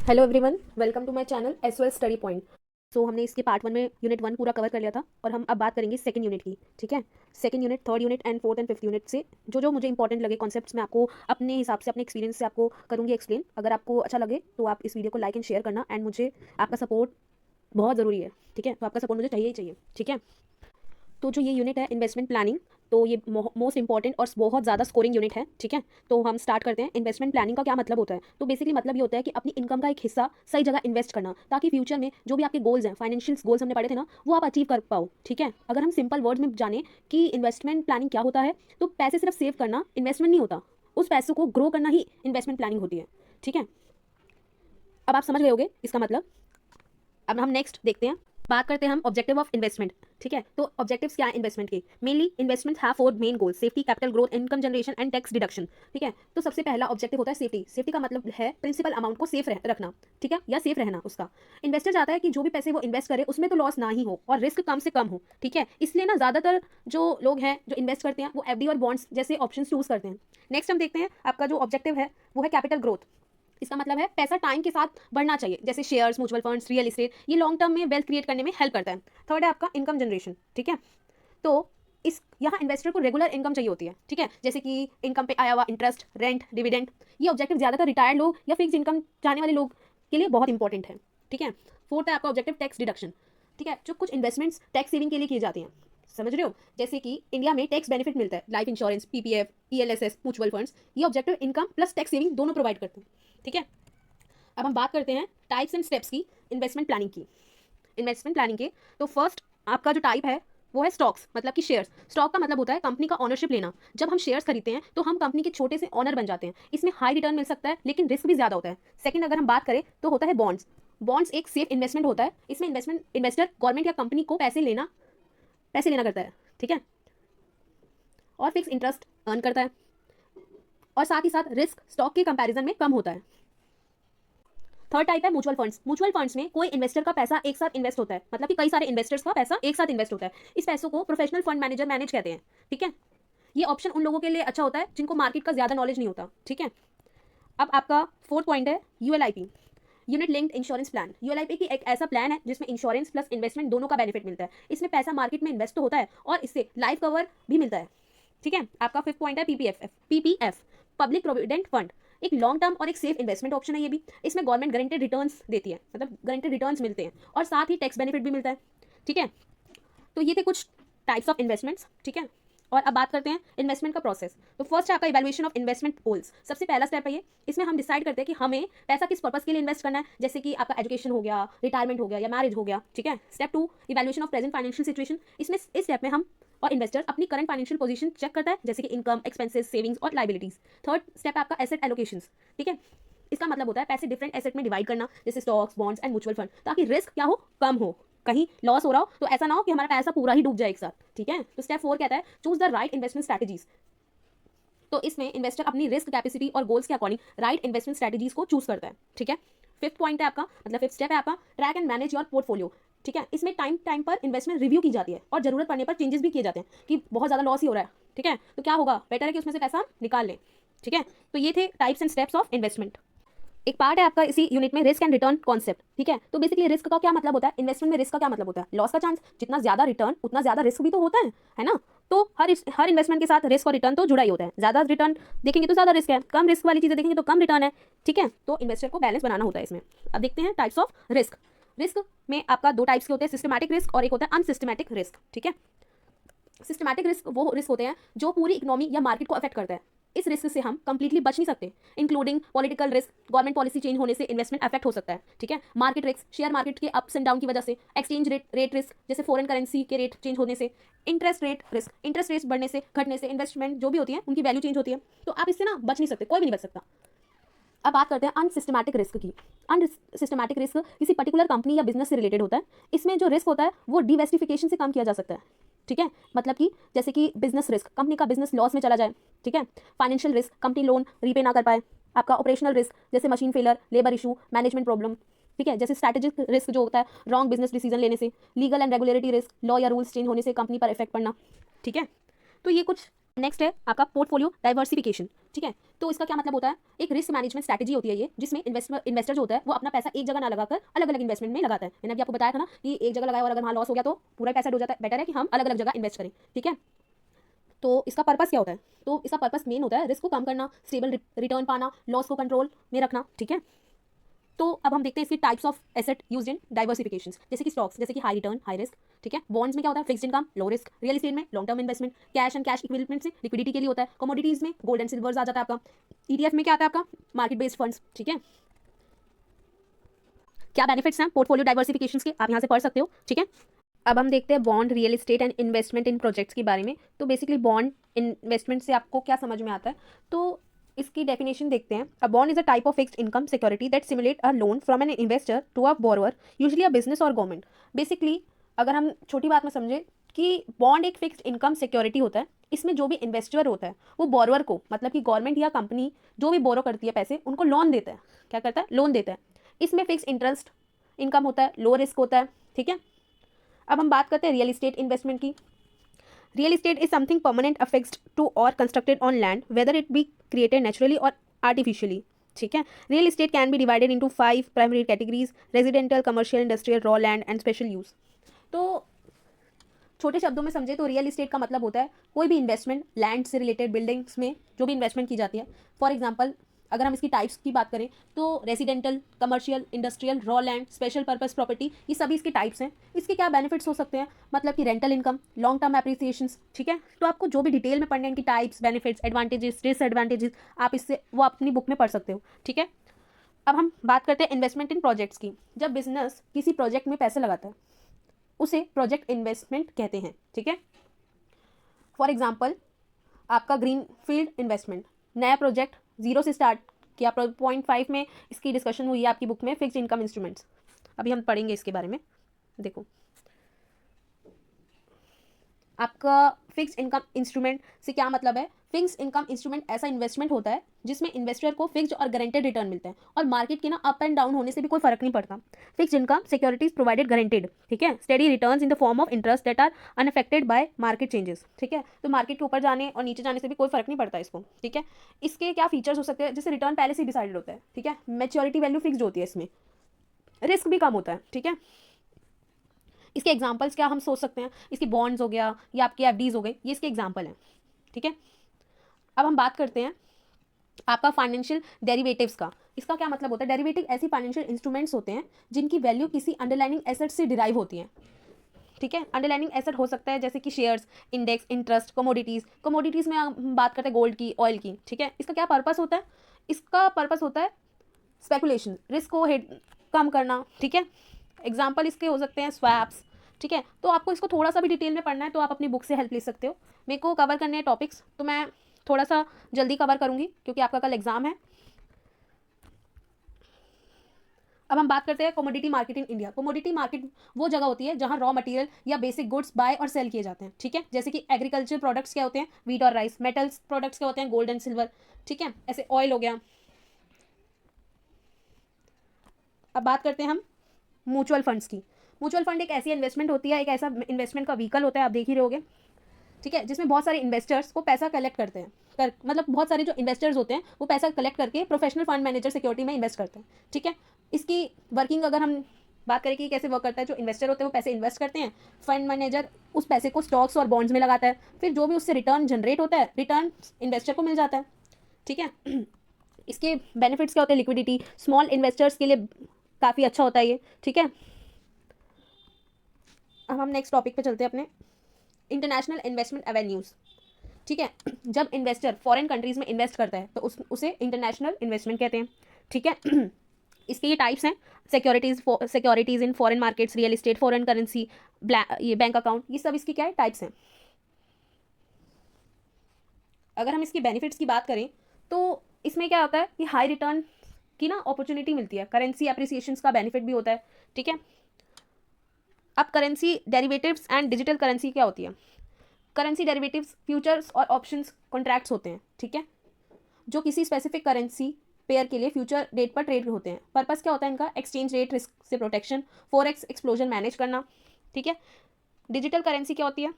Hello everyone, welcome to my channel SOL study point. So हमने इसके part 1 में unit 1 पूरा कवर कर लिया था और हम अब बात करेंगे सेकंड यूनिट की। ठीक है, second unit, third unit and fourth and fifth unit से जो मुझे इंपॉर्टेंट लगे कॉन्सेप्ट्स मैं आपको अपने हिसाब से अपने एक्सपीरियंस से आपको करूँगी एक्सप्लेन। अगर आपको अच्छा लगे तो आप इस वीडियो को लाइक एंड शेयर करना, एंड मुझे आपका सपोर्ट बहुत ज़रूरी है। ठीक है, तो आपका सपोर्ट मुझे चाहिए ही चाहिए। ठीक है, तो जो ये यूनिट है इन्वेस्टमेंट प्लानिंग, तो ये मोस्ट इंपॉर्टेंट और बहुत ज़्यादा स्कोरिंग यूनिट है। ठीक है, तो हम स्टार्ट करते हैं। इन्वेस्टमेंट प्लानिंग का क्या मतलब होता है? तो बेसिकली मतलब ये होता है कि अपनी इनकम का एक हिस्सा सही जगह इन्वेस्ट करना, ताकि फ्यूचर में जो भी आपके गोल्स हैं, फाइनेंशियल गोल्स हमने पढ़े थे ना, वो आप अचीव कर पाओ। ठीक है, अगर हम सिंपल वर्ड्स में जाने कि इन्वेस्टमेंट प्लानिंग क्या होता है, तो पैसे सिर्फ सेव करना इन्वेस्टमेंट नहीं होता, उस पैसों को ग्रो करना ही इन्वेस्टमेंट प्लानिंग होती है। ठीक है, अब आप समझ गए होगे इसका मतलब। अब हम नेक्स्ट देखते हैं, बात करते हैं हम ऑब्जेक्टिव ऑफ इन्वेस्टमेंट। ठीक है, तो ऑब्जेक्टिव्स क्या है इन्वेस्टमेंट के? Mainly investment have four main goal: safety, capital growth, income generation and tax deduction. ठीक है, तो सबसे पहला ऑब्जेक्टिव होता है सेफ्टी। सेफ्टी का मतलब है प्रिंसिपल अमाउंट को सेफ रखना। ठीक है, या सेफ रहना उसका। इन्वेस्टर चाहता है कि जो भी पैसे वो इन्वेस्ट करे उसमें तो लॉस ना ही हो और रिस्क कम से कम हो। ठीक है, इसलिए ना ज़्यादातर जो लोग हैं जो इन्वेस्ट करते हैं वो एफडी और बॉन्ड्स जैसे ऑप्शन चूज करते हैं। नेक्स्ट हम देखते हैं, आपका जो ऑब्जेक्टिव है वो है कैपिटल ग्रोथ। इसका मतलब है पैसा टाइम के साथ बढ़ना चाहिए, जैसे shares, mutual funds, real estate, ये लॉन्ग टर्म में वेल्थ क्रिएट करने में हेल्प करता है। थर्ड है आपका इनकम जनरेशन। ठीक है, तो इस यहाँ इन्वेस्टर को रेगुलर इनकम चाहिए होती है। ठीक है, जैसे कि इनकम पे आया हुआ इंटरेस्ट, रेंट, डिविडेंड। ये ऑब्जेक्टिव ज़्यादातर रिटायर्ड लोग या फिक्स इनकम चाहने वाले लोग के लिए बहुत इंपॉर्टेंट है। ठीक है, फोर्थ है आपका ऑब्जेक्टिव टैक्स डिडक्शन। ठीक है, जो कुछ इन्वेस्टमेंट्स टैक्स सेविंग के लिए किए जाते हैं, समझ रहे हो? जैसे कि इंडिया में टैक्स बेनिफिट मिलता है, life insurance, PPF, ELSS, mutual funds. ये objective income plus tax saving दोनों प्रोवाइड करते हैं। ठीक है, अब हम बात करते हैं टाइप्स एंड स्टेप्स की इन्वेस्टमेंट प्लानिंग की। इन्वेस्टमेंट प्लानिंग के तो फर्स्ट आपका जो टाइप है वो है स्टॉक्स, मतलब कि शेयर्स। स्टॉक का मतलब होता है कंपनी का ऑनरशिप लेना। जब हम शेयर्स खरीदते हैं तो हम कंपनी के छोटे से ऑनर बन जाते हैं। इसमें हाई रिटर्न मिल सकता है लेकिन रिस्क भी ज़्यादा होता है। सेकंड अगर हम बात करें तो होता है बॉन्ड्स। बॉन्ड्स एक सेफ इन्वेस्टमेंट होता है। इसमें इन्वेस्टर गवर्नमेंट या कंपनी को पैसे लेना करता है। ठीक है, और फिक्स इंटरेस्ट अर्न करता है, और साथ ही साथ रिस्क स्टॉक के कंपैरिजन में कम होता है। थर्ड टाइप है म्यूचुअल फंड्स। म्यूचुअल फंड्स में कोई इन्वेस्टर का पैसा एक साथ इन्वेस्ट होता है, मतलब कि कई सारे इन्वेस्टर्स का पैसा एक साथ इन्वेस्ट होता है। इस पैसों को प्रोफेशनल फंड मैनेजर मैनेज कहते हैं। ठीक है, ये ऑप्शन उन लोगों के लिए अच्छा होता है जिनको मार्केट का ज्यादा नॉलेज नहीं होता। ठीक है, अब आपका फोर्थ पॉइंट है यूएलआईपी, यूनिट लिंक्ड इंश्योरेंस प्लान। यूएलआईपी की एक ऐसा प्लान है जिसमें इंश्योरेंस प्लस इन्वेस्टमेंट दोनों का बेनिफिट मिलता है। इसमें पैसा मार्केट में इन्वेस्ट तो होता है और इससे लाइफ कवर भी मिलता है। ठीक है, आपका फिफ्थ पॉइंट है पीपीएफ, पब्लिक प्रोविडेंट फंड। एक लॉन्ग टर्म और एक सेफ इन्वेस्टमेंट ऑप्शन है ये भी। इसमें गवर्नमेंट गारंटेड रिटर्न्स देती है, मतलब गारंटेड रिटर्न्स मिलते हैं और साथ ही टैक्स बेनिफिट भी मिलता है। ठीक है, तो ये थे कुछ टाइप्स ऑफ इन्वेस्टमेंट्स। ठीक है, और अब बात करते हैं इन्वेस्टमेंट का प्रोसेस। तो फर्स्ट है आपका इवैल्यूएशन ऑफ इन्वेस्टमेंट गोल्स। सबसे पहला स्टेप है ये। इसमें हम डिसाइड करते हैं कि हमें पैसा किस पर्पस के लिए इन्वेस्ट करना है, जैसे कि आपका एजुकेशन हो गया, रिटायरमेंट हो गया या मैरिज हो गया। ठीक है, step two evaluation of present financial situation. इसमें इस स्टेप में हम और इन्वेस्टर अपनी करंट फाइनेंशियल पोजीशन चेक करता है, जैसे कि इनकम, एक्सपेंसेस, सेविंग्स और लाइबिलिटीज। थर्ड स्टेप है आपका एसेट एलोकेशंस। ठीक है, इसका मतलब होता है पैसे डिफरेंट एसेट में डिवाइड करना, जैसे stocks, bonds and mutual fund, ताकि रिस्क क्या हो, कम हो। कहीं लॉस हो रहा हो तो ऐसा ना हो कि हमारा पैसा पूरा ही डूब जाए एक साथ। ठीक है, तो स्टेप 4 कहता है choose the right investment strategies. तो इसमें इन्वेस्टर अपनी रिस्क कैपेसिटी और गोल्स के अकॉर्डिंग राइट इन्वेस्टमेंट स्ट्रैटेजीज को चूज करता है। ठीक है, फिफ्थ पॉइंट है आपका, मतलब फिफ्थ स्टेप है आपका track and manage your portfolio. ठीक है, इसमें टाइम टाइम पर इन्वेस्टमेंट रिव्यू की जाती है और जरूरत पड़ने पर चेंजेस भी किए जाते हैं कि बहुत ज़्यादा लॉस ही हो रहा है। ठीक है, तो क्या होगा, बेटर है कि उसमें से पैसा निकाल लें। ठीक है, तो ये थे types and steps of investment. एक पार्ट है आपका इसी यूनिट में रिस्क एंड रिटर्न कॉन्सेप्ट। ठीक है, तो बेसिकली रिस्क का क्या मतलब होता है, इन्वेस्टमेंट में रिस्क का क्या मतलब होता है, लॉस का चांस। जितना ज्यादा रिटर्न उतना ज्यादा रिस्क भी तो होता है ना? तो हर इन्वेस्टमेंट के साथ रिस्क और रिटर्न तो जुड़ा ही होता है। ज्यादा रिटर्न देखेंगे तो ज्यादा रिस्क है, कम रिस्क वाली चीजें देखेंगे तो कम रिटर्न है। ठीक है, तो इन्वेस्टर को बैलेंस बनाना होता है इसमें। अब देखते हैं टाइप्स ऑफ रिस्क। रिस्क में आपका दो टाइप्स के होते हैं, सिस्टमैटिक रिस्क और एक होता है अनसिस्टमैटिक रिस्क। ठीक है, सिस्टमैटिक रिस्क वो रिस्क होते हैं जो पूरी इकोनॉमी या मार्केट को अफेक्ट करता है। इस रिस्क से हम कंप्लीटली बच नहीं सकते, including political risk, government policy change होने से इन्वेस्टमेंट अफेक्ट हो सकता है। ठीक है, मार्केट रिस्क, शेयर मार्केट के अप्स एंड डाउन की वजह से, एक्सचेंज रेट रिस्क, जैसे फॉरेन करेंसी के रेट चेंज होने से, interest rate risk, interest rates बढ़ने से, घटने से, इन्वेस्टमेंट जो भी होती है उनकी वैल्यू चेंज होती है। तो आप इससे ना बच नहीं सकते, कोई भी नहीं बच सकता। अब बात करते हैं अनसिस्टमैटिक रिस्क की। अनसिस्टमैटिक रिस्क किसी पर्टिकुलर कंपनी या बिजनेस से रिलेटेड होता है। इसमें जो रिस्क होता है वो डिवेस्टिफिकेशन से कम किया जा सकता है। ठीक है, मतलब कि जैसे कि बिजनेस रिस्क, कंपनी का बिजनेस लॉस में चला जाए। ठीक है, financial risk, company loan repay ना कर पाए। आपका ऑपरेशनल रिस्क, जैसे machine failure, labour issue, management problem. ठीक है, जैसे स्ट्रैटेजिक रिस्क जो होता है रॉन्ग बिजनेस डिसीजन लेने से। Legal and regulatory risk, law या रूल्स चेंज होने से कंपनी पर इफेक्ट पड़ना। ठीक है, तो ये कुछ नेक्स्ट है आपका पोर्टफोलियो डाइवर्सिफिकेशन, ठीक है। तो इसका क्या मतलब होता है, एक रिस्क मैनेजमेंट स्ट्रैटेजी होती है ये, जिसमें इन्वेस्टर जो होता है वो अपना पैसा एक जगह ना लगाकर अलग अलग इन्वेस्टमेंट में लगाता है। मैंने अभी आपको बताया था ना कि एक जगह लगाया और अगर वहाँ लॉस हो गया तो पूरा पैसा डूब जाता है, बेटर है कि हम अलग अलग जगह इन्वेस्ट करें, ठीक है। तो इसका पर्पस क्या होता है, तो इसका पर्पस मेन होता है रिस्क को कम करना, स्टेबल रिटर्न पाना, लॉस को कंट्रोल में रखना, ठीक है। तो अब हम देखते हैं इसकी types of asset used in diversification, जैसे कि स्टॉक्स, जैसे कि हाई रिटर्न हाई रिस्क, ठीक है। बॉन्ड्स में क्या होता है, fixed income low risk. Real estate में long term investment, cash and cash equivalent से लिक्विडिटी के लिए होता है। कमोडिटीज में गोल्ड एंड सिल्वर आ जाता है आपका। ईटीएफ में क्या आता है आपका, मार्केट बेस्ड फंड्स, ठीक है। क्या बेनिफिट्स हैं पोर्टफोलियो डाइवर्सिफिकेशन के, आप यहाँ से पढ़ सकते हो, ठीक है। अब हम देखते हैं bond, real estate and investment in projects के बारे में। तो बेसिकली बॉन्ड इन्वेस्टमेंट से आपको क्या समझ में आता है, तो इसकी डेफिनेशन देखते हैं। A bond is a type of fixed income security that simulate a loan from an investor to a borrower, usually a business और गवर्नमेंट। बेसिकली अगर हम छोटी बात में समझे कि बॉन्ड एक फिक्स्ड इनकम सिक्योरिटी होता है, इसमें जो भी इन्वेस्टर होता है वो बोरोवर को, मतलब कि गवर्नमेंट या कंपनी जो भी बोरो करती है पैसे, उनको लोन देता है। क्या करता है, लोन देता है। इसमें फिक्स्ड इंटरेस्ट इनकम होता है, लो रिस्क होता है, ठीक है। अब हम बात करते हैं रियल एस्टेट इन्वेस्टमेंट की। Real estate is something permanent affixed to और constructed on land, whether it be created naturally और आर्टिफिशियली, ठीक है। Real estate can be divided into 5 primary categories, residential, commercial, industrial, raw land and special use. तो छोटे शब्दों में समझे तो रियल एस्टेट का मतलब होता है कोई भी इन्वेस्टमेंट लैंड से रिलेटेड, बिल्डिंग्स में जो भी इन्वेस्टमेंट की जाती है। फॉर एग्जांपल अगर हम इसकी टाइप्स की बात करें तो residential, commercial, industrial, raw land, special purpose property, ये सभी इसके टाइप्स हैं। इसके क्या बेनिफिट्स हो सकते हैं, मतलब कि रेंटल इनकम, लॉन्ग टर्म एप्रिसिएशंस, ठीक है। तो आपको जो भी डिटेल में पढ़ना है इनकी टाइप्स, बेनिफिट्स, एडवांटेजेस, डिसएडवांटेजेस, आप इससे वो अपनी बुक में पढ़ सकते हो, ठीक है। अब हम बात करते हैं इन्वेस्टमेंट इन प्रोजेक्ट्स की। जब बिजनेस किसी प्रोजेक्ट में पैसे लगाता है उसे प्रोजेक्ट इन्वेस्टमेंट कहते हैं, ठीक है। फॉर एग्जाम्पल आपका ग्रीन फील्ड इन्वेस्टमेंट, नया प्रोजेक्ट जीरो से स्टार्ट किया। 0.5 में इसकी डिस्कशन हुई है आपकी बुक में, फिक्स्ड इनकम इंस्ट्रूमेंट्स। अभी हम पढ़ेंगे इसके बारे में। देखो आपका फिक्स्ड इनकम इंस्ट्रूमेंट से क्या मतलब है, फिक्स्ड इनकम इंस्ट्रूमेंट ऐसा इन्वेस्टमेंट होता है जिसमें इन्वेस्टर को फिक्स्ड और गारंटेड रिटर्न मिलता है और मार्केट के ना अप एंड डाउन होने से भी कोई फर्क नहीं पड़ता। Fixed income securities provided guaranteed, ठीक है, steady returns in the form of interest that are unaffected by market changes, ठीक है। तो मार्केट के ऊपर जाने और नीचे जाने से भी कोई फर्क नहीं पड़ता इसको, ठीक है। इसके क्या फीचर्स हो सकते हैं, जैसे रिटर्न पहले से डिसाइडेड होता है, ठीक है। मैच्योरिटी वैल्यू फिक्स्ड होती है, इसमें रिस्क भी कम होता है, ठीक है। इसके एग्जाम्पल्स क्या हम सोच सकते हैं, इसकी बॉन्ड्स हो गया या आपकी एफडीज हो गई, ये इसके एग्जाम्पल हैं, ठीक है। अब हम बात करते हैं आपका फाइनेंशियल डेरिवेटिव्स का। इसका क्या मतलब होता है, डेरिवेटिव ऐसी फाइनेंशियल इंस्ट्रूमेंट्स होते हैं जिनकी वैल्यू किसी अंडरलाइनिंग एसेट से डिराइव होती है, ठीक है। अंडरलाइनिंग एसेट हो सकता है जैसे कि shares, index, interest, commodities. Commodities में हम बात करते हैं गोल्ड की, ऑयल की, ठीक है। इसका क्या पर्पस होता है, इसका पर्पस होता है स्पेकुलेशन, रिस्क को कम करना, ठीक है। एग्जाम्पल इसके हो सकते हैं स्वैप्स, ठीक है। तो आपको इसको थोड़ा सा भी डिटेल में पढ़ना है तो आप अपनी बुक से हेल्प ले सकते हो। मेरे को कवर करने हैं टॉपिक्स तो मैं थोड़ा सा जल्दी कवर करूंगी क्योंकि आपका कल एग्जाम है। अब हम बात करते हैं commodity market in India. Commodity market वो जगह होती है जहां रॉ मटेरियल या बेसिक गुड्स बाय और सेल किए जाते हैं, ठीक है। जैसे कि एग्रीकल्चर प्रोडक्ट्स क्या होते हैं, वीट और राइस। मेटल्स प्रोडक्ट्स क्या होते हैं, गोल्ड एंड सिल्वर, ठीक है। ऐसे ऑयल हो गया। अब बात करते हैं हम म्यूचुअल फंड्स की। म्यूचुअल फंड एक ऐसी इन्वेस्टमेंट होती है, एक ऐसा इन्वेस्टमेंट का व्हीकल होता है, आप देख ही रहोगे, ठीक है, जिसमें बहुत सारे इन्वेस्टर्स को पैसा कलेक्ट करते हैं, मतलब बहुत सारे जो इन्वेस्टर्स होते हैं वो पैसा कलेक्ट करके प्रोफेशनल फंड मैनेजर सिक्योरिटी में इन्वेस्ट करते हैं, ठीक है। इसकी वर्किंग अगर हम बात करें कि कैसे वर्क करता है, जो इन्वेस्टर होते हैं वो पैसे इन्वेस्ट करते हैं, फंड मैनेजर उस पैसे को स्टॉक्स और बॉन्ड्स में लगाता है, फिर जो भी उससे रिटर्न जनरेट होता है रिटर्न इन्वेस्टर को मिल जाता है, ठीक है। इसके बेनिफिट्स क्या होते हैं, लिक्विडिटी, स्मॉल इन्वेस्टर्स के लिए काफ़ी अच्छा होता है ये, ठीक है। अब हम नेक्स्ट टॉपिक पे चलते हैं अपने, इंटरनेशनल इन्वेस्टमेंट एवेन्यूज़, ठीक है। जब इन्वेस्टर फॉरेन कंट्रीज में इन्वेस्ट करता है तो उसे इंटरनेशनल इन्वेस्टमेंट कहते हैं, ठीक है। इसके ये टाइप्स हैं, securities in foreign markets, real estate, foreign currency, ये बैंक अकाउंट, ये सब इसकी क्या है, टाइप्स हैं। अगर हम इसकी बेनिफिट्स की बात करें तो इसमें क्या होता है कि हाई रिटर्न की ना अपॉर्चुनिटी मिलती है, करेंसी एप्रिसिएशंस का बेनिफिट भी होता है, ठीक है। अब currency derivatives and digital currency क्या होती है, करेंसी डेरिवेटिव्स फ्यूचर्स और ऑप्शंस कॉन्ट्रैक्ट्स होते हैं, ठीक है, जो किसी स्पेसिफिक करेंसी पेयर के लिए फ्यूचर डेट पर ट्रेड होते हैं। पर्पस क्या होता है इनका, एक्सचेंज रेट रिस्क से प्रोटेक्शन, फॉरेक्स एक्सप्लोजन मैनेज करना, ठीक है। डिजिटल करेंसी क्या होती है,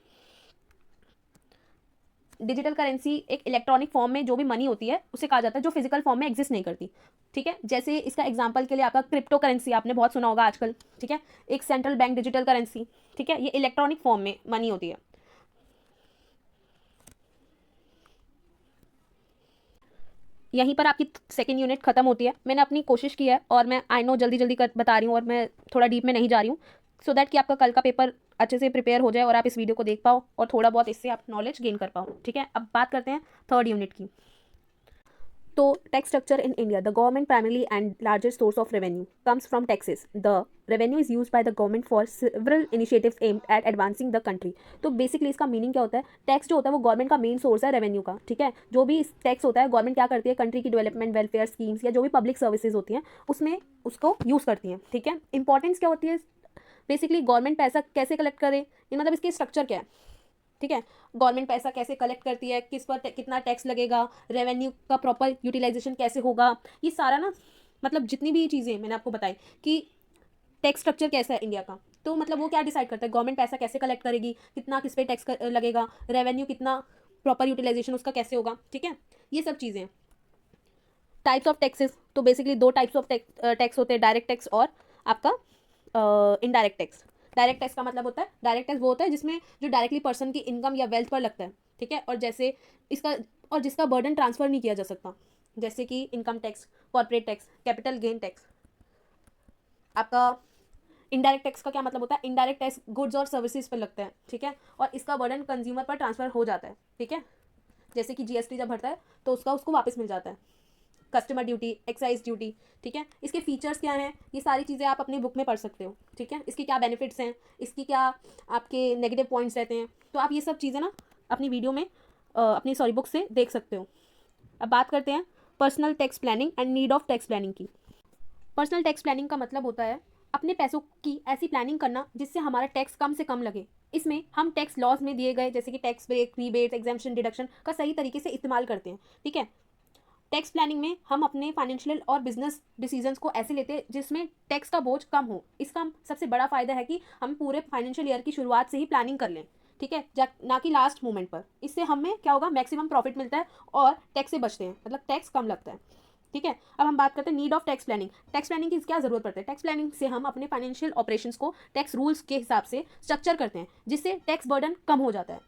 डिजिटल करेंसी एक इलेक्ट्रॉनिक फॉर्म में जो भी मनी होती है उसे कहा जाता है, जो फिजिकल फॉर्म में एग्जिस्ट नहीं करती, ठीक है। जैसे इसका एग्जांपल के लिए आपका क्रिप्टो करेंसी आपने बहुत सुना होगा आजकल, ठीक है, एक सेंट्रल बैंक डिजिटल करेंसी, ठीक है, ये इलेक्ट्रॉनिक फॉर्म में मनी होती है। यहीं पर आपकी सेकेंड यूनिट खत्म होती है। मैंने अपनी कोशिश की है और मैं आई नो जल्दी जल्दी कर बता रही हूँ और मैं थोड़ा डीप में नहीं जा रही हूँ, सो दैट कि आपका कल का पेपर अच्छे से प्रिपेयर हो जाए और आप इस वीडियो को देख पाओ और थोड़ा बहुत इससे आप नॉलेज गेन कर पाओ, ठीक है। अब बात करते हैं थर्ड यूनिट की। तो tax structure in India, the government primarily and largest source of revenue comes from taxes. The revenue is use by the government for several initiatives aimed at advancing the country. तो basically इसका meaning क्या होता है, tax जो होता है वो government का मेन सोर्स है रेवेन्यू का, ठीक है। जो भी टैक्स होता है गवर्नमेंट क्या करती है, कंट्री की डेवलपमेंट, वेलफेयर स्कीम्स या जो भी पब्लिक सर्विसेज होती हैं उसमें उसको यूज़ करती हैं, ठीक है। इंपॉर्टेंस क्या होती है, बेसिकली गवर्नमेंट पैसा कैसे कलेक्ट करे, ये मतलब इसकी स्ट्रक्चर क्या है, ठीक है। गवर्नमेंट पैसा कैसे कलेक्ट करती है, किस पर कितना टैक्स लगेगा, रेवेन्यू का प्रॉपर यूटिलाइजेशन कैसे होगा, ये सारा ना मतलब जितनी भी चीज़ें मैंने आपको बताई कि टैक्स स्ट्रक्चर कैसा है इंडिया का, तो मतलब वो क्या डिसाइड करता है, गवर्नमेंट पैसा कैसे कलेक्ट करेगी, कितना किस पे टैक्स लगेगा, रेवेन्यू कितना प्रॉपर यूटिलाइजेशन उसका कैसे होगा, ठीक है, ये सब चीज़ें। टाइप्स ऑफ टैक्सेस, तो बेसिकली दो टाइप्स ऑफ टैक्स होते हैं, डायरेक्ट टैक्स और आपका इनडायरेक्ट टैक्स। डायरेक्ट टैक्स का मतलब होता है, डायरेक्ट टैक्स वो होता है जिसमें जो डायरेक्टली पर्सन की इनकम या वेल्थ पर लगता है, ठीक है, और जैसे इसका और जिसका बर्डन ट्रांसफर नहीं किया जा सकता, जैसे कि income tax, corporate tax, capital gain tax. आपका इनडायरेक्ट टैक्स का क्या मतलब होता है, इनडायरेक्ट टैक्स गुड्स और सर्विसेज पर लगता है, ठीक है, और इसका बर्डन कंज्यूमर पर ट्रांसफर हो जाता है, ठीक है। जैसे कि जीएसटी जब भरता है तो उसको वापस मिल जाता है, कस्टमर ड्यूटी, एक्साइज ड्यूटी, ठीक है। इसके फीचर्स क्या हैं, ये सारी चीज़ें आप अपनी बुक में पढ़ सकते हो, ठीक है। इसके क्या बेनिफिट्स हैं, इसकी क्या आपके नेगेटिव पॉइंट्स रहते हैं, तो आप ये सब चीज़ें ना अपनी वीडियो में अपनी बुक से देख सकते हो। अब बात करते हैं personal tax planning and need of tax planning की। पर्सनल टैक्स प्लानिंग का मतलब होता है अपने पैसों की ऐसी प्लानिंग करना जिससे हमारा टैक्स कम से कम लगे। इसमें हम टैक्स लॉज में दिए गए जैसे कि tax break, rebate, exemption, deduction का सही तरीके से इस्तेमाल करते हैं, ठीक है। टैक्स प्लानिंग में हम अपने फाइनेंशियल और बिजनेस डिसीजंस को ऐसे लेते हैं जिसमें टैक्स का बोझ कम हो। इसका सबसे बड़ा फायदा है कि हम पूरे फाइनेंशियल ईयर की शुरुआत से ही प्लानिंग कर लें, ठीक है, ना कि लास्ट मोमेंट पर। इससे हमें क्या होगा, मैक्सिमम प्रॉफिट मिलता है और टैक्स से बचते हैं, मतलब टैक्स कम लगता है, ठीक है। अब हम बात करते हैं need of tax planning. Tax planning की क्या जरूरत पड़ती है, टैक्स प्लानिंग से हम अपने फाइनेंशियल ऑपरेशंस को टैक्स रूल्स के हिसाब से स्ट्रक्चर करते हैं जिससे टैक्स बर्डन कम हो जाता है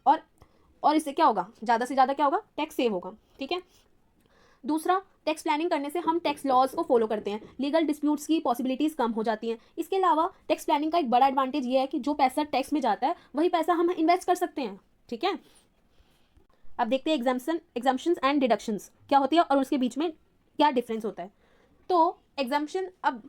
और इससे क्या होगा, ज़्यादा से ज़्यादा क्या होगा, टैक्स सेव होगा, ठीक है। दूसरा, टैक्स प्लानिंग करने से हम टैक्स लॉज को फॉलो करते हैं, लीगल डिस्प्यूट्स की पॉसिबिलिटीज़ कम हो जाती हैं। इसके अलावा टैक्स प्लानिंग का एक बड़ा एडवांटेज ये है कि जो पैसा टैक्स में जाता है वही पैसा हम इन्वेस्ट कर सकते हैं, ठीक है। अब देखते हैं एग्जाम्पशंस एंड डिडक्शंस क्या होती है और उसके बीच में क्या डिफरेंस होता है। तो एग्जाम्पशन अब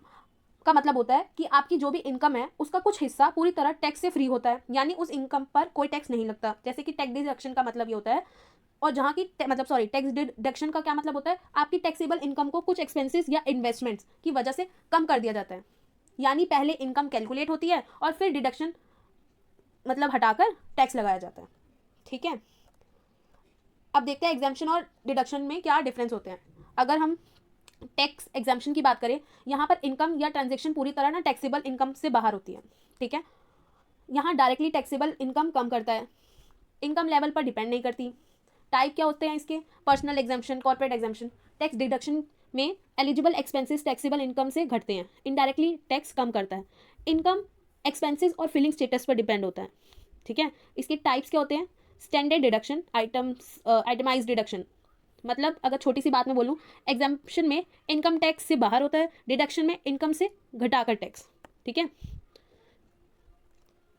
का मतलब होता है कि आपकी जो भी इनकम है उसका कुछ हिस्सा पूरी तरह टैक्स से फ्री होता है, यानी उस इनकम पर कोई टैक्स नहीं लगता। जैसे कि टैक्स डिडक्शन का मतलब ये होता है, और जहाँ की टैक्स डिडक्शन का क्या मतलब होता है, आपकी टैक्सेबल इनकम को कुछ एक्सपेंसेस या इन्वेस्टमेंट्स की वजह से कम कर दिया जाता है, यानी पहले इनकम कैलकुलेट होती है और फिर डिडक्शन मतलब हटाकर टैक्स लगाया जाता है, ठीक है। अब देखते हैं एग्जाम्पशन और डिडक्शन में क्या डिफरेंस होते हैं। अगर हम टैक्स एग्जाम्पशन की बात करें, यहाँ पर इनकम या ट्रांजेक्शन पूरी तरह ना टैक्सेबल इनकम से बाहर होती है, ठीक है। यहाँ डायरेक्टली टैक्सेबल इनकम कम करता है, इनकम लेवल पर डिपेंड नहीं करती। टाइप क्या होते हैं इसके, personal exemption, corporate exemption. Tax deduction में एलिजिबल एक्सपेंसेस टैक्सेबल इनकम से घटते हैं, इनडायरेक्टली टैक्स कम करता है। इनकम एक्सपेंसेस और फिलिंग स्टेटस पर डिपेंड होता है, ठीक है। इसके टाइप्स क्या होते हैं, स्टैंडर्ड डिडक्शन, आइटमाइज डिडक्शन। मतलब अगर छोटी सी बात में बोलूँ, एग्जाम्पशन में इनकम टैक्स से बाहर होता है, डिडक्शन में इनकम से घटाकर टैक्स, ठीक है।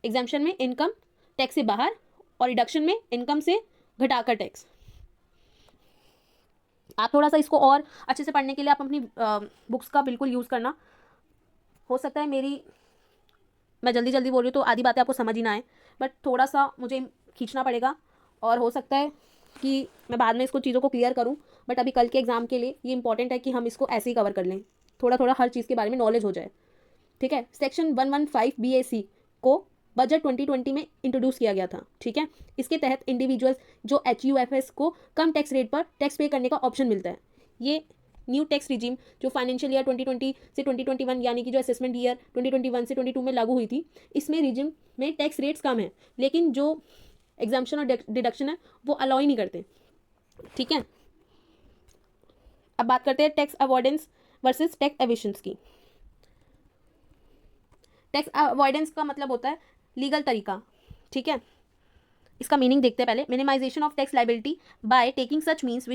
एग्जाम्पशन में इनकम टैक्स से बाहर और डिडक्शन में इनकम से घटाकर टैक्स। आप थोड़ा सा इसको और अच्छे से पढ़ने के लिए आप अपनी बुक्स का बिल्कुल यूज़ करना। हो सकता है मैं जल्दी जल्दी बोल रही हूँ तो आधी बातें आपको समझ ही ना आए, बट थोड़ा सा मुझे खींचना पड़ेगा और हो सकता है कि मैं बाद में इसको चीज़ों को क्लियर करूँ, बट अभी कल के एग्ज़ाम के लिए ये इंपॉर्टेंट है कि हम इसको ऐसे ही कवर कर लें, थोड़ा थोड़ा हर चीज़ के बारे में नॉलेज हो जाए, ठीक है। सेक्शन 115 BAC को बजट 2020 में इंट्रोड्यूस किया गया था, ठीक है। इसके तहत इंडिविजुअल्स जो HUFS को कम टैक्स रेट पर टैक्स पे करने का ऑप्शन मिलता है। ये न्यू टैक्स रिजीम जो फाइनेंशियल ईयर 2020 से 2021 यानी कि जो असेसमेंट ईयर 2021 से 22 में लागू हुई थी, इसमें रिजीम में टैक्स रेट्स कम है, लेकिन जो एग्जाम्पशन और डिडक्शन है वो अलाउ ही नहीं करते, ठीक है। अब बात करते हैं टैक्स अवॉइडेंस वर्सेस टैक्स एविशंस की। टैक्स अवॉइडेंस का मतलब होता है लीगल तरीका, ठीक है। इसका मीनिंग देखते हैं पहले। Minimization of tax liability by taking such means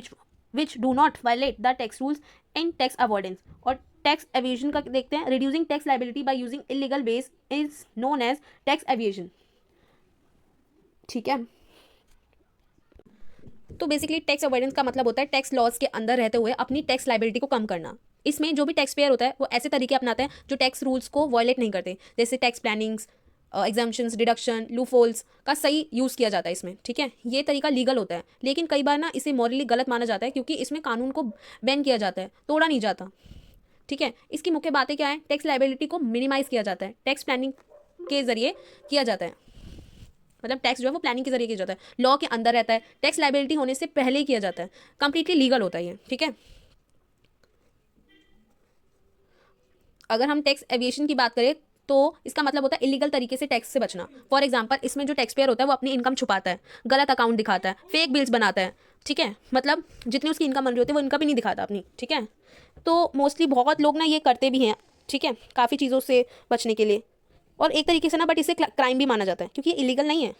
which do not violate the tax rules in tax avoidance. और टैक्स एविएशन का देखते हैं। Reducing tax liability by using illegal ways is known as tax evasion, ठीक है। तो basically tax avoidance का मतलब होता है टैक्स लॉज के अंदर रहते हुए अपनी टैक्स लाइबिलिटी को कम करना। इसमें जो भी टैक्स पेयर होता है वो ऐसे तरीके अपनाते हैं जो टैक्स रूल्स को वायलेट नहीं करते, जैसे टैक्स प्लानिंग्स, एग्जाम्पशंस, डिडक्शन, लूफोल्स का सही यूज़ किया जाता है इसमें, ठीक है। ये तरीका लीगल होता है, लेकिन कई बार ना इसे मॉरली गलत माना जाता है क्योंकि इसमें कानून को बैन किया जाता है, तोड़ा नहीं जाता, ठीक है। इसकी मुख्य बातें क्या है? टैक्स लाइबिलिटी को मिनिमाइज किया जाता है, टैक्स प्लानिंग के जरिए किया जाता है। मतलब टैक्स जो है वो प्लानिंग के जरिए किया जाता है, लॉ के अंदर रहता है, टैक्स लाइबिलिटी होने से पहले ही किया जाता है, कंप्लीटली लीगल होता है ये, ठीक है। अगर हम टैक्स एविएशन की बात करें तो इसका मतलब होता है इलीगल तरीके से टैक्स से बचना। फॉर एग्जांपल इसमें जो टैक्स पेयर होता है वो अपनी इनकम छुपाता है, गलत अकाउंट दिखाता है, फेक बिल्स बनाता है, ठीक है। मतलब जितनी उसकी इनकम बन रही होती है वो इनकम भी नहीं दिखाता अपनी, ठीक है। तो मोस्टली बहुत लोग ना ये करते भी हैं, ठीक है, काफ़ी चीज़ों से बचने के लिए। और एक तरीके से ना बट इसे क्राइम भी माना जाता है क्योंकि ये इलीगल नहीं है,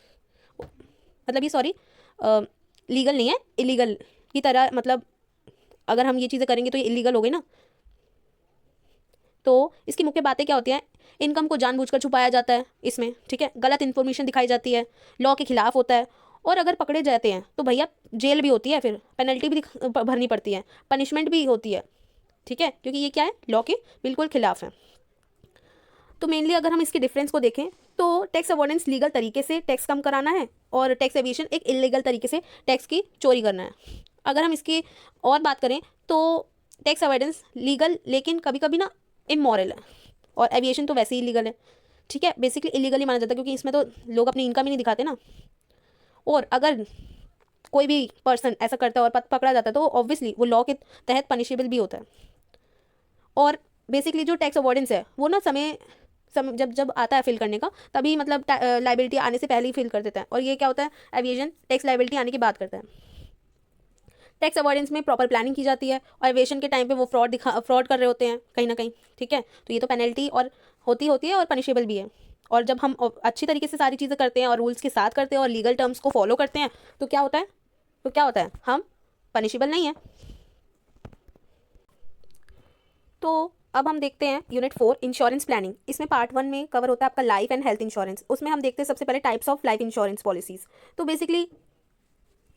मतलब ये सॉरी लीगल नहीं है, इलीगल की तरह। मतलब अगर हम ये चीज़ें करेंगे तो ये इलीगल हो गई ना। तो इसकी मुख्य बातें क्या होती हैं? इनकम को जानबूझकर छुपाया जाता है इसमें, ठीक है। गलत इन्फॉर्मेशन दिखाई जाती है, लॉ के खिलाफ होता है। और अगर पकड़े जाते हैं तो भैया जेल भी होती है, फिर पेनल्टी भी भरनी पड़ती है, पनिशमेंट भी होती है, ठीक है, क्योंकि ये क्या है, लॉ के बिल्कुल खिलाफ है। तो मेनली अगर हम इसके डिफरेंस को देखें तो टैक्स अवॉइडेंस लीगल तरीके से टैक्स कम कराना है और टैक्स एविएशन एक इलीगल तरीके से टैक्स की चोरी करना है। अगर हम इसकी और बात करें तो टैक्स अवॉइडेंस लीगल लेकिन कभी कभी ना इमोरल है, और एविएशन तो वैसे ही इलीगल है, ठीक है। बेसिकली इलीगल ही माना जाता है क्योंकि इसमें तो लोग अपनी इनकम ही नहीं दिखाते ना। और अगर कोई भी पर्सन ऐसा करता है और पकड़ा जाता है तो ऑब्वियसली वो लॉ के तहत पनिशेबल भी होता है। और बेसिकली जो टैक्स अवॉइडेंस है वो ना समय जब जब आता है फिल करने का तभी मतलब लाइबिलिटी आने से पहले ही फिल कर देता है। और ये क्या होता है, एविएशन टैक्स लाइबिलिटी आने की बात करता है। टैक्स अवॉइडेंस में प्रॉपर प्लानिंग की जाती है और एविएशन के टाइम पे वो फ्रॉड कर रहे होते हैं कहीं ना कहीं, ठीक है। तो ये तो पेनल्टी और होती है और पनिशेबल भी है। और जब हम अच्छी तरीके से सारी चीज़ें करते हैं और रूल्स के साथ करते हैं और लीगल टर्म्स को फॉलो करते हैं तो क्या होता है, हम पनिशेबल नहीं है। तो अब हम देखते हैं यूनिट 4 इंश्योरेंस प्लानिंग। इसमें पार्ट 1 में कवर होता है आपका लाइफ एंड हेल्थ इंश्योरेंस। उसमें हम देखते हैं सबसे पहले types of life insurance policies. तो बेसिकली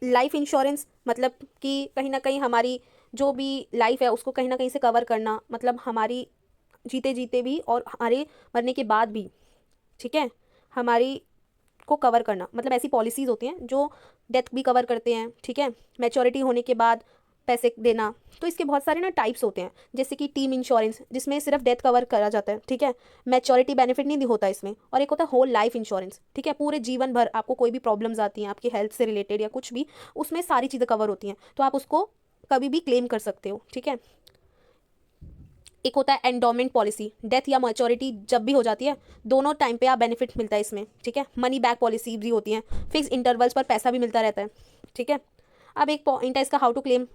लाइफ इंश्योरेंस मतलब कि कहीं ना कहीं हमारी जो भी लाइफ है उसको कहीं ना कहीं से कवर करना, मतलब हमारी जीते जीते भी और हमारे मरने के बाद भी, ठीक है, हमारी को कवर करना। मतलब ऐसी पॉलिसीज़ होती हैं जो डेथ भी कवर करते हैं, ठीक है, मैच्योरिटी होने के बाद पैसे देना। तो इसके बहुत सारे ना टाइप्स होते हैं, जैसे कि टीम इंश्योरेंस जिसमें सिर्फ डेथ कवर करा जाता है, ठीक है, मैच्योरिटी बेनिफिट नहीं होता इसमें। और एक होता है होल लाइफ इंश्योरेंस, ठीक है, पूरे जीवन भर आपको कोई भी प्रॉब्लम्स आती हैं आपकी हेल्थ से रिलेटेड या कुछ भी, उसमें सारी चीज़ें कवर होती हैं, तो आप उसको कभी भी क्लेम कर सकते हो, ठीक है। एक होता है एंडोमेंट पॉलिसी, डेथ या मैच्योरिटी जब भी हो जाती है दोनों टाइम पे आप बेनिफिट मिलता है इसमें, ठीक है। मनी बैक पॉलिसी भी होती हैं, फिक्स इंटरवल्स पर पैसा भी मिलता रहता है, ठीक है। अब एक पॉइंट है इसका, how to claim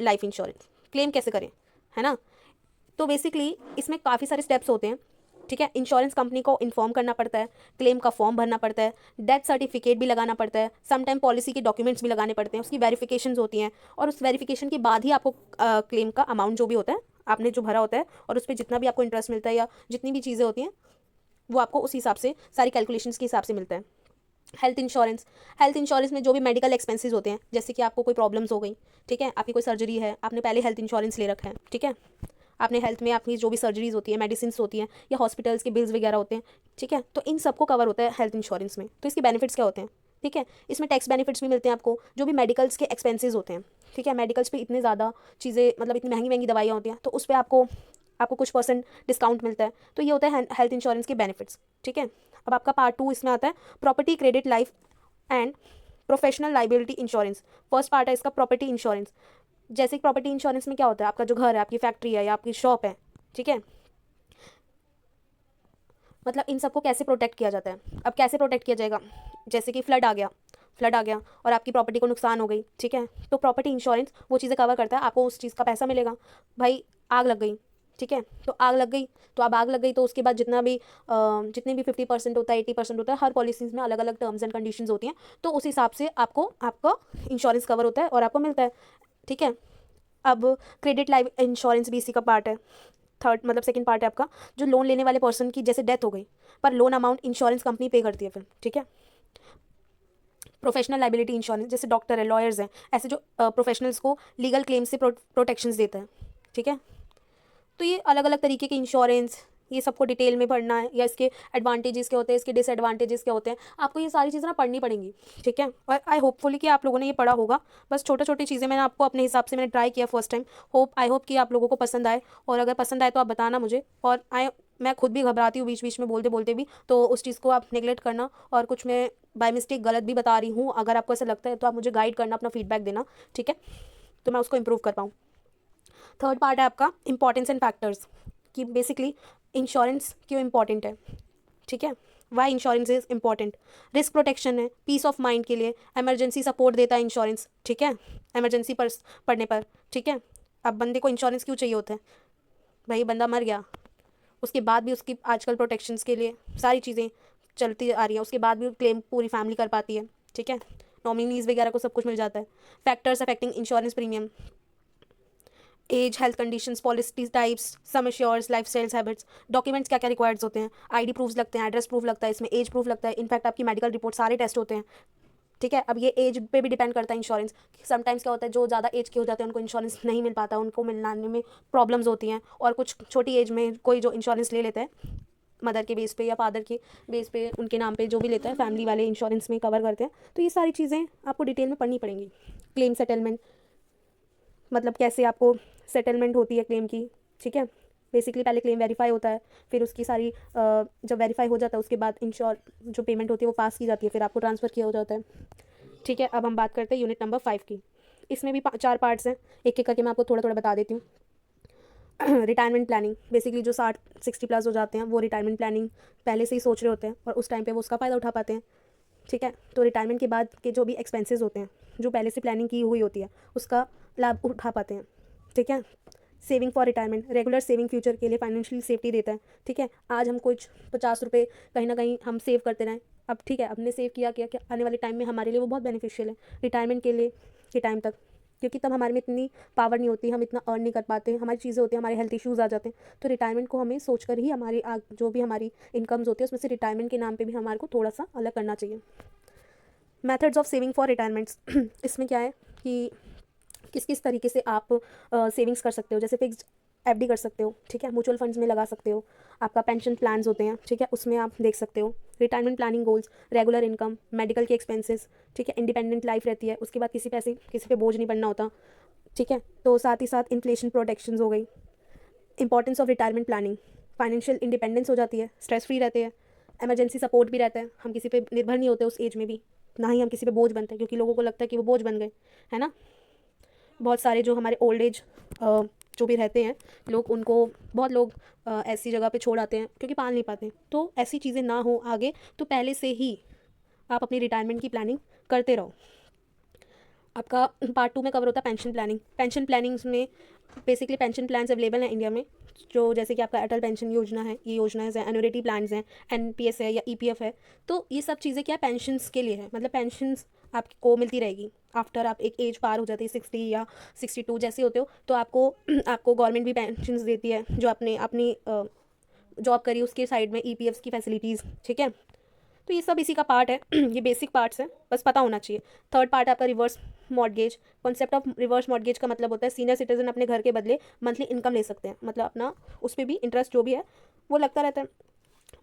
life insurance, claim कैसे करें, है ना। तो बेसिकली इसमें काफ़ी सारे स्टेप्स होते हैं, ठीक है। इंश्योरेंस कंपनी को इन्फॉर्म करना पड़ता है, क्लेम का फॉर्म भरना पड़ता है, डेथ सर्टिफिकेट भी लगाना पड़ता है, समटाइम पॉलिसी के डॉक्यूमेंट्स भी लगाने पड़ते हैं, उसकी वेरिफिकेशंस होती हैं, और उस वेरिफिकेशन के बाद ही आपको क्लेम का अमाउंट जो भी होता है आपने जो भरा होता है और उस पर जितना भी आपको इंटरेस्ट मिलता है या जितनी भी चीज़ें होती हैं वो आपको उस हिसाब से सारी कैलकुलेशंस के हिसाब से मिलता है। हेल्थ इंश्योरेंस में जो भी मेडिकल एक्सपेंसेस होते हैं, जैसे कि आपको कोई प्रॉब्लम्स हो गई, ठीक है, आपकी कोई सर्जरी है, आपने पहले हेल्थ इंश्योरेंस ले रखा है, ठीक है, आपने हेल्थ में आपकी जो भी सर्जरीज होती है, मेडिसिन होती हैं या हॉस्पिटल्स के बिल्स वगैरह होते हैं, ठीक है, तो इन सबको कवर होता है हेल्थ इंश्योरेंस में। तो इसके बेनिफिट्स क्या होते हैं, ठीक है, इसमें टैक्स बेनिफिट्स भी मिलते हैं आपको, जो भी मेडिकल्स के एक्सपेंसेस होते हैं, ठीक है, मेडिकल्स पे इतने ज़्यादा चीज़ें, मतलब इतनी महंगी महंगी दवाइयाँ होती हैं तो उस पर आपको कुछ % डिस्काउंट मिलता है। तो ये होता है हेल्थ इंश्योरेंस के बेनिफिट्स, ठीक है। अब आपका पार्ट 2 इसमें आता है property credit life and professional liability insurance. First part है इसका प्रॉपर्टी इंश्योरेंस। जैसे कि प्रॉपर्टी इंश्योरेंस में क्या होता है, आपका जो घर है, आपकी फैक्ट्री है या आपकी शॉप है, ठीक है, मतलब इन सबको कैसे प्रोटेक्ट किया जाता है। अब कैसे प्रोटेक्ट किया जाएगा, जैसे कि फ्लड आ गया फ्लड आ गया और आपकी प्रॉपर्टी को नुकसान हो गई, ठीक है, तो प्रॉपर्टी इंश्योरेंस वो चीज़ें कवर करता है, आपको उस चीज़ का पैसा मिलेगा। भाई आग लग गई, ठीक है, तो आग लग गई, तो अब आग लग गई तो उसके बाद जितने भी 50% होता है, 80% होता है, हर पॉलिसीज़ में अलग अलग टर्म्स एंड कंडीशंस होती हैं, तो उस हिसाब से आपको आपका इंश्योरेंस कवर होता है और आपको मिलता है, ठीक है। अब क्रेडिट लाइफ इंश्योरेंस भी इसी का पार्ट है, थर्ड मतलब सेकंड पार्ट है आपका, जो लोन लेने वाले पर्सन की जैसे डेथ हो गई पर लोन अमाउंट इंश्योरेंस कंपनी पे करती है फिर, ठीक है। प्रोफेशनल लाइबिलिटी इंश्योरेंस, जैसे डॉक्टर है, लॉयर्स हैं, ऐसे जो प्रोफेशनल्स को लीगल क्लेम से प्रोटेक्शंस देता है, ठीक है। तो ये अलग अलग तरीके के इंश्योरेंस, ये सबको डिटेल में पढ़ना है, या इसके एडवांटेजेस क्या होते हैं, इसके डिसएडवांटेजेस क्या होते हैं, आपको ये सारी चीज़ें ना पढ़नी पड़ेंगी, ठीक है। और आई होपफुली कि आप लोगों ने ये पढ़ा होगा, बस छोटी छोटी चीज़ें मैंने आपको अपने हिसाब से मैंने ट्राई किया फर्स्ट टाइम, आई होप कि आप लोगों को पसंद आए, और अगर पसंद आए तो आप बताना मुझे। और मैं खुद भी घबराती हूँ बीच बीच में बोलते बोलते भी, तो उस चीज़ को आप नेगलेक्ट करना, और कुछ मैं बाय मिस्टेक गलत भी बता रही हूँ, अगर आपको ऐसा लगता है तो आप मुझे गाइड करना, अपना फीडबैक देना, ठीक है, तो मैं उसको इम्प्रूव कर पाऊँ। थर्ड पार्ट है आपका इंपॉर्टेंस एंड फैक्टर्स, कि बेसिकली इंश्योरेंस क्यों इंपॉर्टेंट है, ठीक है, why insurance is important. Risk protection है, पीस ऑफ माइंड के लिए, एमरजेंसी सपोर्ट देता है इंश्योरेंस, ठीक है, एमरजेंसी पर पड़ने पर, ठीक है। अब बंदे को इंश्योरेंस क्यों चाहिए होता है, भाई बंदा मर गया, उसके बाद भी उसकी आजकल प्रोटेक्शंस के लिए सारी चीज़ें चलती आ रही हैं, उसके बाद भी क्लेम पूरी फैमिली कर पाती है, ठीक है, नॉमिनीज वगैरह को सब कुछ मिल जाता है। Factors affecting insurance premium, age, health conditions, policy types, sum assures, life styles, habits, documents क्या क्या रिक्वायर्ड्स होते हैं, आईडी प्रूफ्स लगते हैं, एड्रेस प्रूफ लगता है, इसमें एज प्रूफ लगता है, इनफैक्ट आपकी मेडिकल रिपोर्ट सारे टेस्ट होते हैं, ठीक है। अब ये एज पे भी डिपेंड करता है इंश्योरेंस, समटाइम्स क्या होता है जो ज़्यादा एज के हो जाते हैं उनको इंश्योरेंस नहीं मिल पाता, उनको मिलाने में प्रॉब्लम्स होती हैं, और कुछ छोटी एज में कोई जो इंश्योरेंस ले लेता है मदर के बेस पे या फादर के बेस पे, उनके नाम पे जो भी लेता है, फैमिली वाले इंश्योरेंस में कवर करते हैं, तो ये सारी चीज़ें आपको डिटेल में पढ़नी पड़ेंगी। क्लेम सेटलमेंट, मतलब कैसे आपको सेटलमेंट होती है क्लेम की, ठीक है, बेसिकली पहले क्लेम वेरीफाई होता है, फिर उसकी सारी जब वेरीफाई हो जाता है उसके बाद इंश्योर जो पेमेंट होती है वो पास की जाती है, फिर आपको ट्रांसफ़र किया हो जाता है, ठीक है। अब हम बात करते हैं यूनिट नंबर 5 की, इसमें भी 4 पार्ट्स हैं, एक एक करके मैं आपको थोड़ा थोड़ा बता देती हूँ। रिटायरमेंट प्लानिंग, बेसिकली जो 60 प्लस हो जाते हैं वो रिटायरमेंट प्लानिंग पहले से ही सोच रहे होते हैं और उस टाइम पे वो उसका फ़ायदा उठा पाते हैं, ठीक है। तो रिटायरमेंट के बाद के जो भी एक्सपेंसेस होते हैं, जो पहले से प्लानिंग की हुई होती है, उसका लाभ उठा पाते हैं, ठीक है। Saving for retirement, regular saving future के लिए फाइनेंशियल सेफ्टी देता है, ठीक है। आज हम कुछ 50 रुपये कहीं ना कहीं हम सेव करते रहें, अब ठीक है हमने सेव किया क्या, आने वाले टाइम में हमारे लिए वो बहुत बेनिफिशियल है रिटायरमेंट के लिए, के टाइम तक, क्योंकि तब हमारे में इतनी पावर नहीं होती, हम इतना अर्न नहीं कर पाते, हमारी चीज़ें होती हैं, हमारे हेल्थ इश्यूज़ आ जाते हैं, तो रिटायरमेंट को हमें सोच कर ही हमारी जो भी हमारी इनकम्स होती है उसमें से रिटायरमेंट के नाम पे भी हमारे को थोड़ा सा अलग करना चाहिए। Methods of saving for retirements, इसमें क्या है कि किस किस तरीके से आप सेविंग्स कर सकते हो, जैसे फिक्स्ड एफडी कर सकते हो, ठीक है, म्यूचुअल फंड्स में लगा सकते हो, आपका पेंशन प्लान्स होते हैं, ठीक है, उसमें आप देख सकते हो, retirement planning goals, regular income, medical के एक्सपेंसेस, ठीक है, इंडिपेंडेंट लाइफ रहती है, उसके बाद किसी पे बोझ नहीं बनना होता, ठीक है। तो साथ ही साथ इन्फ्लेशन प्रोटेक्शंस हो गई, importance of retirement planning, financial independence हो जाती है, स्ट्रेस फ्री रहते हैं, एमरजेंसी सपोर्ट भी रहता है, हम किसी पे निर्भर नहीं होते उस एज में भी, ना ही हम किसी पे बोझ बनते हैं, क्योंकि लोगों को लगता है कि वो बोझ बन गए, है ना। बहुत सारे जो हमारे ओल्ड एज जो भी रहते हैं लोग, उनको बहुत लोग ऐसी जगह पे छोड़ आते हैं क्योंकि पाल नहीं पाते, तो ऐसी चीज़ें ना हो आगे, तो पहले से ही आप अपनी रिटायरमेंट की प्लानिंग करते रहो। आपका पार्ट 2 में कवर होता है पेंशन प्लानिंग। पेंशन प्लानिंग में बेसिकली पेंशन प्लान्स अवेलेबल हैं इंडिया में, जो जैसे कि आपका अटल पेंशन योजना है, ये योजनाएं हैं, एनुइटी प्लान्स हैं, एनपीएस है या ईपीएफ है, तो ये सब चीज़ें क्या पेंशन्स के लिए है, मतलब पेंशन्स आपको मिलती रहेगी आफ्टर आप एक एज पार हो जाती है 60 या 62 जैसे होते हो, तो आपको आपको गवर्नमेंट भी पेंशन्स देती है, जो आपने अपनी जॉब करी उसके साइड में ईपीएफ की फैसिलिटीज़, ठीक है। तो ये सब इसी का पार्ट है ये बेसिक पार्ट्स हैं, बस पता होना चाहिए। थर्ड पार्ट है आपका reverse mortgage. Concept of reverse mortgage का मतलब होता है सीनियर सिटीजन अपने घर के बदले मंथली इनकम ले सकते हैं, मतलब अपना उस पर भी इंटरेस्ट जो भी है वो लगता रहता है,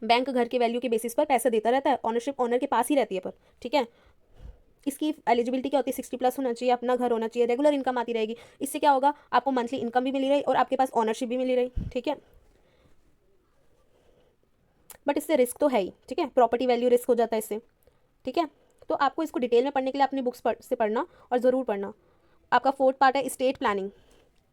बैंक घर के वैल्यू के बेसिस पर पैसा देता रहता है, ऑनरशिप ऑनर के पास ही रहती है पर, ठीक है। इसकी एलिजिबिलिटी क्या होती है, 60 प्लस होना चाहिए, अपना घर होना चाहिए, रेगुलर इनकम आती रहेगी, इससे क्या होगा आपको मंथली इनकम भी मिली रही और आपके पास ऑनरशिप भी मिली रही, ठीक है। बट इससे रिस्क तो है ही, ठीक है, प्रॉपर्टी वैल्यू रिस्क हो जाता है इससे, ठीक है। तो आपको इसको डिटेल में पढ़ने के लिए अपनी बुक्स से पढ़ना और ज़रूर पढ़ना। आपका फोर्थ पार्ट है स्टेट प्लानिंग।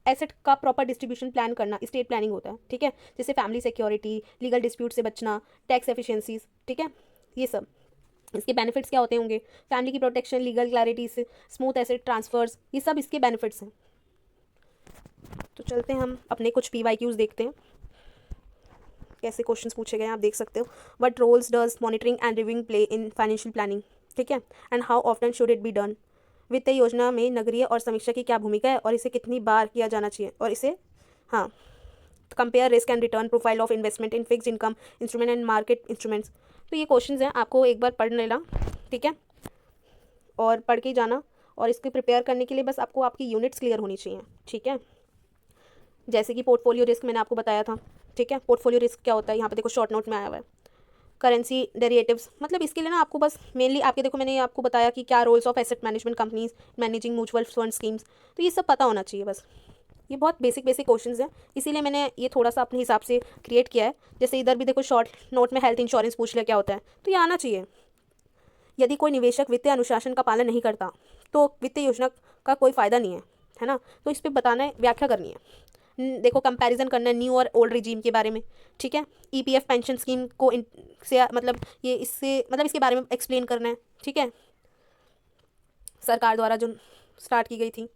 एसेट का प्रॉपर डिस्ट्रीब्यूशन प्लान करना स्टेट प्लानिंग होता है, ठीक है, जैसे फैमिली सिक्योरिटी, लीगल डिस्प्यूट से बचना, टैक्स एफिशिएंसीज, ठीक है, ये सब। इसके बेनिफिट्स क्या होते होंगे, फैमिली की प्रोटेक्शन, लीगल क्लैरिटी से, स्मूथ एसेट ट्रांसफर्स, ये सब इसके बेनिफिट्स हैं। तो चलते हैं हम अपने कुछ PYQs देखते हैं कैसे क्वेश्चंस पूछे गए हैं, आप देख सकते हो। What roles does monitoring and reviewing play in financial planning, ठीक है, and how often should it be done. वित्तीय योजना में नगरीय और समीक्षा की क्या भूमिका है और इसे कितनी बार किया जाना चाहिए, और इसे, हाँ, compare risk and return profile of investment in fixed income instrument and market instruments. तो ये क्वेश्चंस हैं, आपको एक बार पढ़ लेना, ठीक है, और पढ़ के ही जाना। और इसके प्रिपेयर करने के लिए बस आपको आपकी यूनिट्स क्लियर होनी चाहिए, ठीक है। जैसे कि पोर्टफोलियो रिस्क मैंने आपको बताया था, ठीक है। पोर्टफोलियो रिस्क क्या होता है, यहाँ पे देखो शॉर्ट नोट में आया हुआ है। करेंसी डेरिवेटिव्स, मतलब इसके लिए ना आपको बस मेनली आपके, देखो मैंने आपको बताया कि क्या roles of asset management companies managing mutual fund schemes, तो ये सब पता होना चाहिए बस। ये बहुत बेसिक बेसिक क्वेश्चंस हैं, इसीलिए मैंने ये थोड़ा सा अपने हिसाब से क्रिएट किया है। जैसे इधर भी देखो शॉर्ट नोट में हेल्थ इंश्योरेंस पूछ लिया क्या होता है, तो ये आना चाहिए। यदि कोई निवेशक वित्तीय अनुशासन का पालन नहीं करता तो वित्तीय योजना का कोई फ़ायदा नहीं है ना। तो इस पर बताना है, व्याख्या करनी है। देखो कंपैरिजन करना है न्यू और ओल्ड रिजीम के बारे में, ठीक है। EPF पेंशन स्कीम को से मतलब ये इससे मतलब इसके बारे में एक्सप्लेन करना है, ठीक है, सरकार द्वारा जो स्टार्ट की गई थी।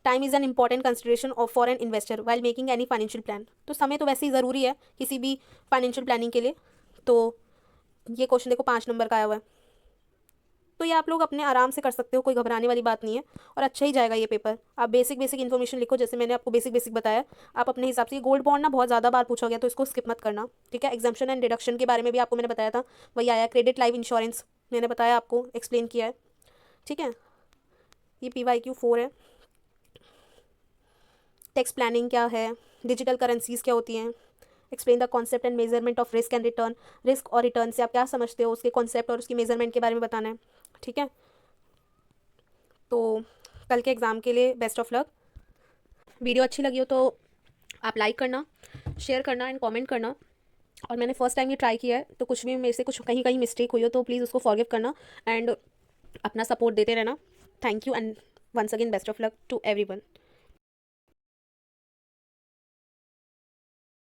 Time is an important consideration of for an investor while making any financial plan. तो समय तो वैसे ही ज़रूरी है किसी भी फाइनेंशियल प्लानिंग के लिए। तो ये क्वेश्चन देखो 5 नंबर का आया हुआ है। तो ये आप लोग अपने आराम से कर सकते हो, कोई घबराने वाली बात नहीं है, और अच्छा ही जाएगा ये पेपर। आप बेसिक बेसिक इन्फॉर्मेशन लिखो, जैसे मैंने आपको बेसिक बेसिक बताया। आप अपने हिसाब से, गोल्ड बॉन्ड ना बहुत ज़्यादा बार पूछा गया, तो इसको स्किप मत करना, ठीक है। एग्जाम्पशन एंड डिडक्शन के बारे में भी आपको मैंने बताया था, वही आया। क्रेडिट लाइफ इंश्योरेंस मैंने बताया आपको, एक्सप्लेन किया है, ठीक है। ये PYQ 4 है। टैक्स प्लानिंग क्या है, डिजिटल करेंसीज क्या होती हैं, explain the concept and measurement of risk and return. Risk और रिटर्न से आप क्या समझते हो, उसके कॉन्सेप्ट और उसकी मेजरमेंट के बारे में बताना है, ठीक है। तो कल के एग्ज़ाम के लिए बेस्ट ऑफ लक। वीडियो अच्छी लगी हो तो आप लाइक करना, शेयर करना एंड कमेंट करना। और मैंने फर्स्ट टाइम ये ट्राई किया है, तो कुछ भी मेरे से कुछ कहीं कहीं मिस्टेक हुई हो तो प्लीज़ उसको फॉरगिव करना एंड अपना सपोर्ट देते रहना। Thank you and once again best of luck to everyone.